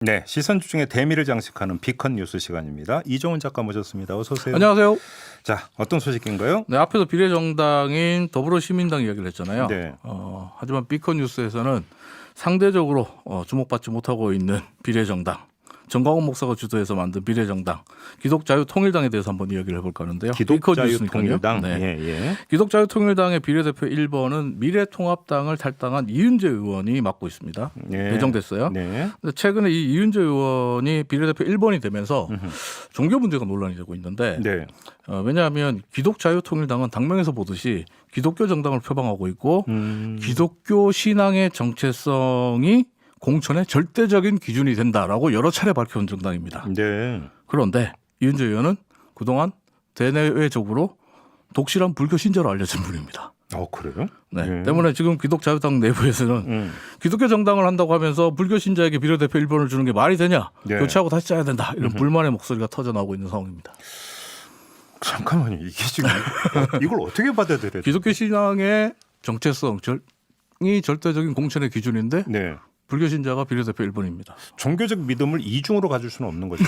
네, 시선 중에 대미를 장식하는 비컨 뉴스 시간입니다. 이종훈 작가 모셨습니다. 어서 오세요. 안녕하세요. 자, 어떤 소식인가요? 네, 앞에서 비례정당인 더불어시민당 이야기를 했잖아요. 네. 하지만 비컨 뉴스에서는 상대적으로 주목받지 못하고 있는 비례정당, 정광훈 목사가 주도해서 만든 비례정당, 기독자유통일당에 대해서 한번 이야기를 해볼까 하는데요. 기독자유통일당. 네. 예. 기독자유통일당의 비례대표 1번은 미래통합당을 탈당한 이은재 의원이 맡고 있습니다. 예. 배정됐어요. 네. 근데 최근에 이 이은재 의원이 비례대표 1번이 되면서 종교 문제가 논란이 되고 있는데 네. 왜냐하면 기독자유통일당은 당명에서 보듯이 기독교 정당을 표방하고 있고 기독교 신앙의 정체성이 공천의 절대적인 기준이 된다라고 여러 차례 밝혀온 정당입니다. 네. 그런데 이은재 의원은 그동안 대내외적으로 독실한 불교 신자로 알려진 분입니다. 그래요? 네. 때문에 지금 기독자유당 내부에서는 기독교 정당을 한다고 하면서 불교 신자에게 비례대표 1번을 주는 게 말이 되냐? 네. 교체하고 다시 짜야 된다. 이런 불만의 목소리가 터져나오고 있는 상황입니다. 잠깐만요. 이게 지금 이걸 어떻게 받아들여야 돼요? 기독교 신앙의 정체성이 절대적인 공천의 기준인데 네. 불교 신자가 비례대표 1번입니다. 종교적 믿음을 이중으로 가질 수는 없는 거죠.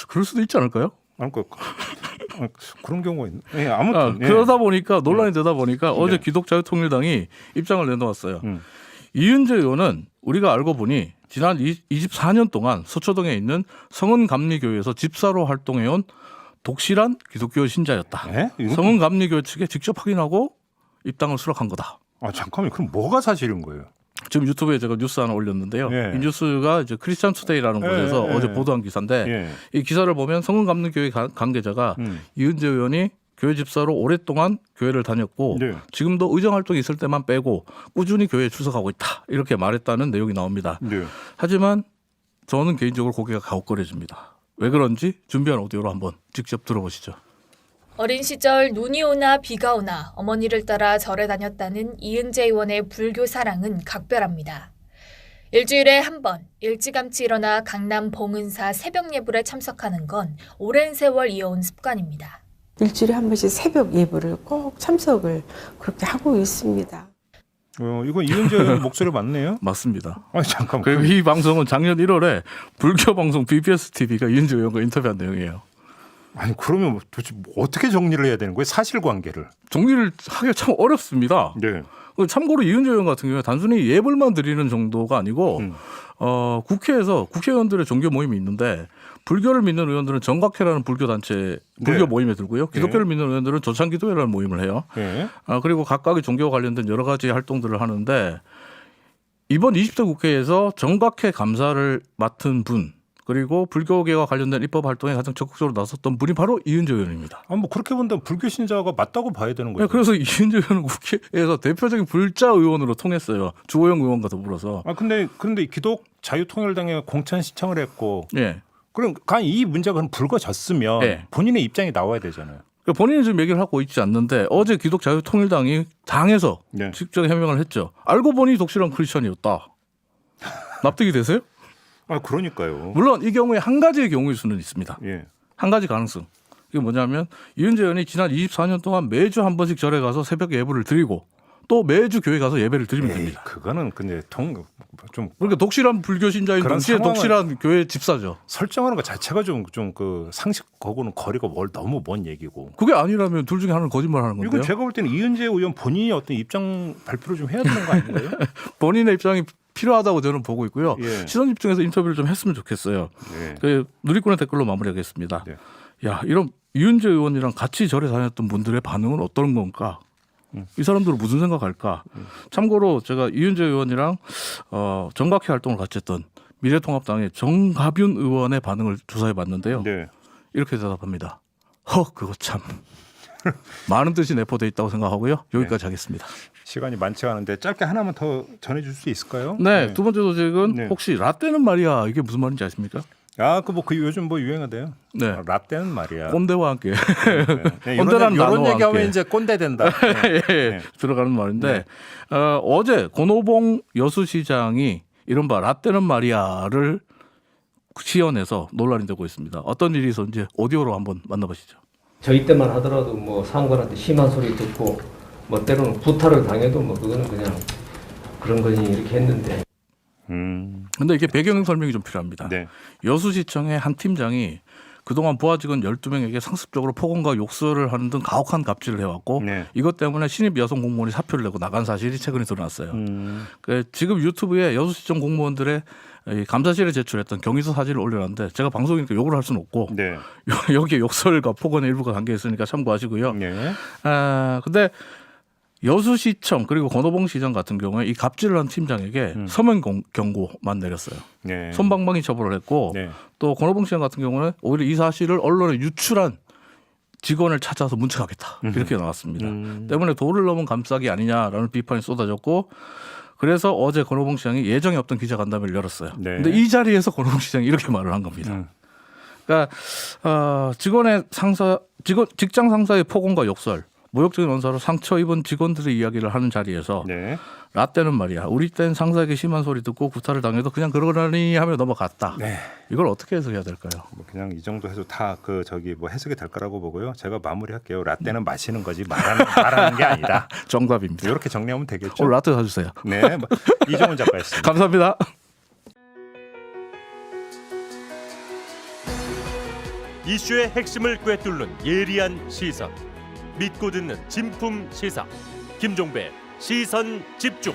그럴 수도 있지 않을까요? 그런 경우가 있네. 예, 아무튼 그러다 보니까 논란이 되다 보니까 어제 기독자유통일당이 입장을 내놓았어요. 이은재 의원은 우리가 알고 보니 지난 24년 동안 서초동에 있는 성은감리교회에서 집사로 활동해온 독실한 기독교 신자였다. 성은감리교회 측에 직접 확인하고 입당을 수락한 거다. 잠깐만요. 그럼 뭐가 사실인 거예요? 지금 유튜브에 제가 뉴스 하나 올렸는데요. 예. 이 뉴스가 이제 크리스찬 투데이라는 곳에서 어제 보도한 기사인데 이 기사를 보면 성은감리교회 관계자가 이은재 의원이 교회 집사로 오랫동안 교회를 다녔고 지금도 의정 활동이 있을 때만 빼고 꾸준히 교회에 출석하고 있다. 이렇게 말했다는 내용이 나옵니다. 하지만 저는 개인적으로 고개가 가혹거려집니다. 왜 그런지 준비한 오디오로 한번 직접 들어보시죠. 어린 시절 눈이 오나 비가 오나 어머니를 따라 절에 다녔다는 이은재 의원의 불교 사랑은 각별합니다. 일주일에 한 번 일찌감치 일어나 강남 봉은사 새벽 예불에 참석하는 건 오랜 세월 이어온 습관입니다. 일주일에 한 번씩 새벽 예불을 꼭 참석을 그렇게 하고 있습니다. 이건 이은재 의원 목소리 맞네요? 맞습니다. 잠깐만. 그리고 이 방송은 작년 1월에 불교 방송 BBS TV가 이은재 의원과 인터뷰한 내용이에요. 그러면 도대체 어떻게 정리를 해야 되는 거예요? 사실관계를. 정리를 하기가 참 어렵습니다. 네. 참고로 이은재 의원 같은 경우에 단순히 예불만 드리는 정도가 아니고 국회에서 국회의원들의 종교 모임이 있는데 불교를 믿는 의원들은 정각회라는 불교 단체 불교 모임에 들고요. 기독교를 믿는 의원들은 조창기도회라는 모임을 해요. 그리고 각각의 종교와 관련된 여러 가지 활동들을 하는데 이번 20대 국회에서 정각회 감사를 맡은 분 그리고 불교계와 관련된 입법 활동에 가장 적극적으로 나섰던 분이 바로 이은재 의원입니다. 그렇게 본다면 불교 신자가 맞다고 봐야 되는 거죠. 네, 그래서 이은재 의원은 국회에서 대표적인 불자 의원으로 통했어요. 주호영 의원과 더불어서. 근데 기독 자유통일당에 공천 신청을 했고, 예. 그럼 이 문제가 불거졌으면 본인의 입장이 나와야 되잖아요. 본인은 지금 얘기를 하고 있지 않는데 어제 기독 자유통일당이 당에서 직접 해명을 했죠. 알고 보니 독실한 크리스천이었다. 납득이 되세요? 그러니까요. 물론 이 경우에 한 가지의 경우일 수는 있습니다. 예. 한 가지 가능성. 이게 뭐냐면 이은재 의원이 지난 24년 동안 매주 한 번씩 절에 가서 새벽 예불을 드리고 또 매주 교회 가서 예배를 드리면 됩니다. 그거는 근데 그러니까 독실한 불교 신자인 동시에 독실한 교회 집사죠. 설정하는 것 자체가 좀 그 상식하고는 거리가 너무 먼 얘기고. 그게 아니라면 둘 중에 하나는 거짓말하는 건데요. 이건 제가 볼 때는 이은재 의원 본인이 어떤 입장 발표를 좀 해야 되는 거 아닌가요? 본인의 입장이 필요하다고 저는 보고 있고요. 시선 집중해서 인터뷰를 좀 했으면 좋겠어요. 누리꾼의 댓글로 마무리하겠습니다. 야, 이런 이은재 의원이랑 같이 절에 다녔던 분들의 반응은 어떤 건가? 이 사람들은 무슨 생각할까? 참고로 제가 이은재 의원이랑 정각회 활동을 같이 했던 미래통합당의 정가뷴 의원의 반응을 조사해 봤는데요. 이렇게 대답합니다. 그거 참. 많은 뜻이 내포되어 있다고 생각하고요. 여기까지 하겠습니다. 시간이 많지 않은데 짧게 하나만 더 전해줄 수 있을까요? 네. 두 번째 소식은 혹시 라떼는 말이야 이게 무슨 말인지 아십니까? 요즘 유행하대요. 네. 라떼는 말이야. 꼰대와 함께. 꼰대라는 이런 얘기하면 이제 꼰대 된다. 들어가는 말인데 어제 권오봉 여수시장이 이른바 라떼는 말이야를 시연해서 논란이 되고 있습니다. 어떤 일이 있었는지 오디오로 한번 만나보시죠. 저희 때만 하더라도 상관한테 심한 소리 듣고 때로는 구타를 당해도 그거는 그냥 그런 거지 이렇게 했는데 근데 이게 배경 설명이 좀 필요합니다. 네. 여수시청의 한 팀장이 그동안 부하 직원 12명에게 상습적으로 폭언과 욕설을 하는 등 가혹한 갑질을 해왔고 네. 이것 때문에 신입 여성 공무원이 사표를 내고 나간 사실이 최근에 드러났어요. 지금 유튜브에 여수시청 공무원들의 이 감사실에 제출했던 경위서 사진을 올려놨는데 제가 방송이니까 욕을 할 수는 없고 네. 여기에 욕설과 폭언의 일부가 담겨 있으니까 참고하시고요. 네. 근데 여수시청 그리고 권오봉 시장 같은 경우에 이 갑질을 한 팀장에게 서면 경고만 내렸어요. 네. 솜방망이 처벌을 했고 네. 또 권오봉 시장 같은 경우는 오히려 이 사실을 언론에 유출한 직원을 찾아서 문책하겠다 이렇게 나왔습니다. 때문에 도를 넘은 감싸기 아니냐라는 비판이 쏟아졌고 그래서 어제 권오봉 시장이 예정에 없던 기자간담회를 열었어요. 네. 근데 이 자리에서 권오봉 시장이 이렇게 말을 한 겁니다. 그러니까 직장 상사의 폭언과 욕설, 모욕적인 언사로 상처 입은 직원들의 이야기를 하는 자리에서 네. 라떼는 말이야. 우리 땐 상사에게 심한 소리 듣고 구타를 당해도 그냥 그러려니 하며 넘어갔다. 네. 이걸 어떻게 해석해야 될까요? 뭐 그냥 이 정도 해도 다 뭐 해석이 될 거라고 보고요. 제가 마무리할게요. 라떼는 마시는 거지 말하는 게 아니다. 정답입니다. 이렇게 정리하면 되겠죠. 오늘 라떼 사주세요. 네. 이종훈 작가였습니다. 감사합니다. 이슈의 핵심을 꿰뚫는 예리한 시선, 믿고 듣는 진품 시사 김종배 시선 집중.